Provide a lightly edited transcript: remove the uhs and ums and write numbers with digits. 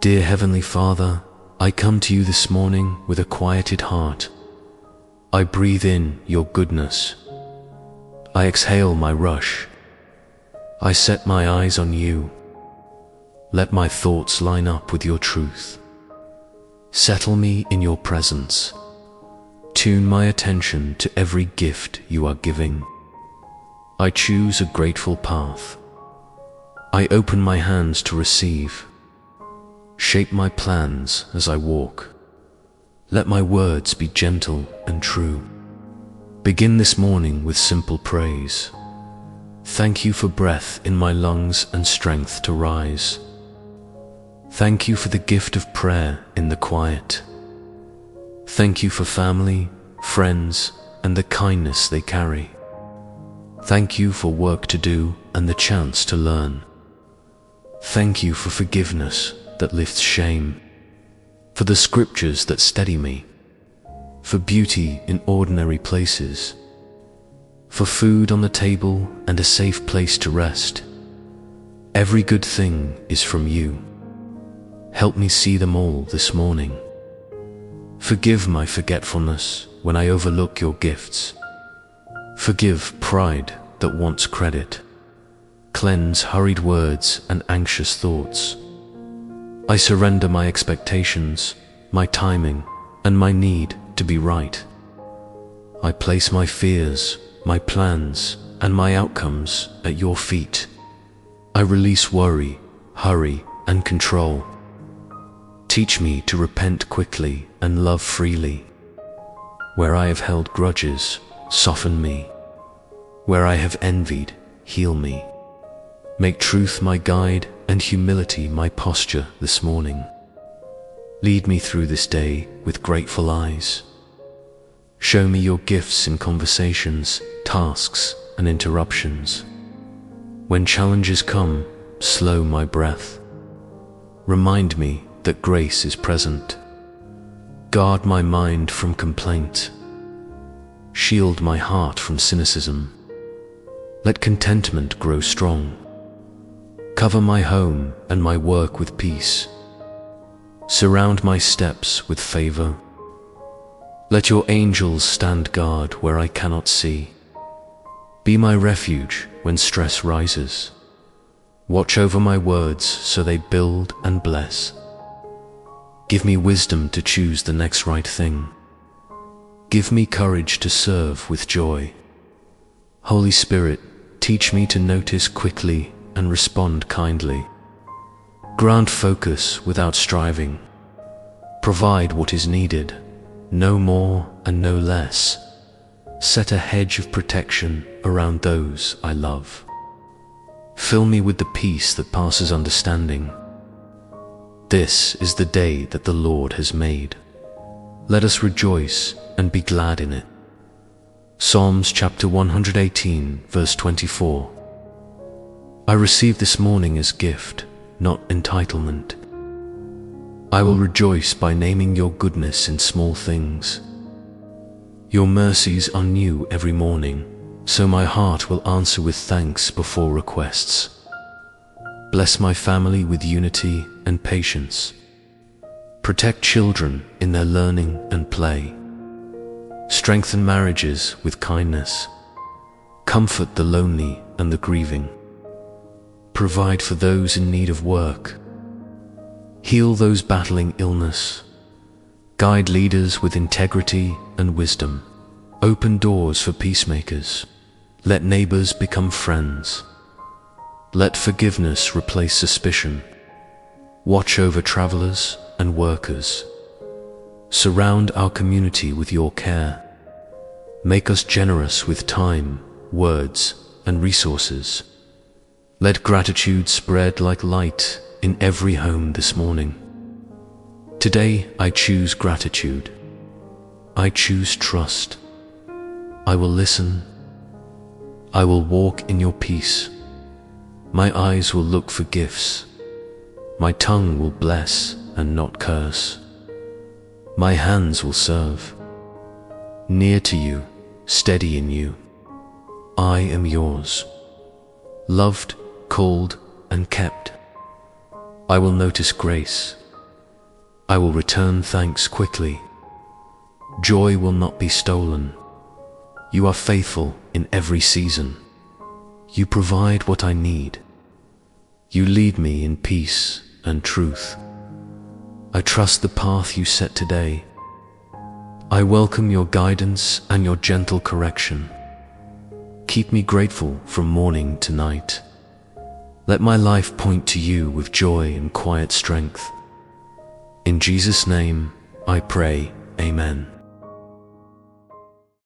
Dear Heavenly Father, I come to you this morning with a quieted heart. I breathe in your goodness. I exhale my rush. I set my eyes on you. Let my thoughts line up with your truth. Settle me in your presence. Tune my attention to every gift you are giving. I choose a grateful path. I open my hands to receive. Shape my plans as I walk. Let my words be gentle and true. Begin this morning with simple praise. Thank you for breath in my lungs and strength to rise. Thank you for the gift of prayer in the quiet. Thank you for family, friends, and the kindness they carry. Thank you for work to do and the chance to learn. Thank you for forgiveness that lifts shame, for the scriptures that steady me, for beauty in ordinary places, for food on the table and a safe place to rest. Every good thing is from you. Help me see them all this morning. Forgive my forgetfulness when I overlook your gifts. Forgive pride that wants credit. Cleanse hurried words and anxious thoughts. I surrender my expectations, my timing, and my need to be right. I place my fears, my plans, and my outcomes at your feet. I release worry, hurry, and control. Teach me to repent quickly and love freely. Where I have held grudges, soften me. Where I have envied, heal me. Make truth my guide and humility my posture this morning. Lead me through this day with grateful eyes. Show me your gifts in conversations, tasks, and interruptions. When challenges come, slow my breath. Remind me that grace is present. Guard my mind from complaint. Shield my heart from cynicism. Let contentment grow strong. Cover my home and my work with peace. Surround my steps with favor. Let your angels stand guard where I cannot see. Be my refuge when stress rises. Watch over my words so they build and bless. Give me wisdom to choose the next right thing. Give me courage to serve with joy. Holy Spirit, teach me to notice quickly and respond kindly. Grant focus without striving. Provide what is needed, no more and no less. Set a hedge of protection around those I love. Fill me with the peace that passes understanding. This is the day that the Lord has made. Let us rejoice and be glad in it. Psalms chapter 118, verse 24. I receive this morning as gift, not entitlement. I will rejoice by naming your goodness in small things. Your mercies are new every morning, so my heart will answer with thanks before requests. Bless my family with unity and patience. Protect children in their learning and play. Strengthen marriages with kindness. Comfort the lonely and the grieving. Provide for those in need of work. Heal those battling illness. Guide leaders with integrity and wisdom. Open doors for peacemakers. Let neighbors become friends. Let forgiveness replace suspicion. Watch over travelers and workers. Surround our community with your care. Make us generous with time, words, and resources. Let gratitude spread like light in every home this morning. Today I choose gratitude. I choose trust. I will listen. I will walk in your peace. My eyes will look for gifts. My tongue will bless and not curse. My hands will serve. Near to you, steady in you. I am yours. Loved, called, and kept. I will notice grace, I will return thanks quickly. Joy will not be stolen. You are faithful in every season. You provide what I need. You lead me in peace and truth. I trust the path you set today. I welcome your guidance and your gentle correction. Keep me grateful from morning to night. Let my life point to you with joy and quiet strength. In Jesus' name, I pray, Amen.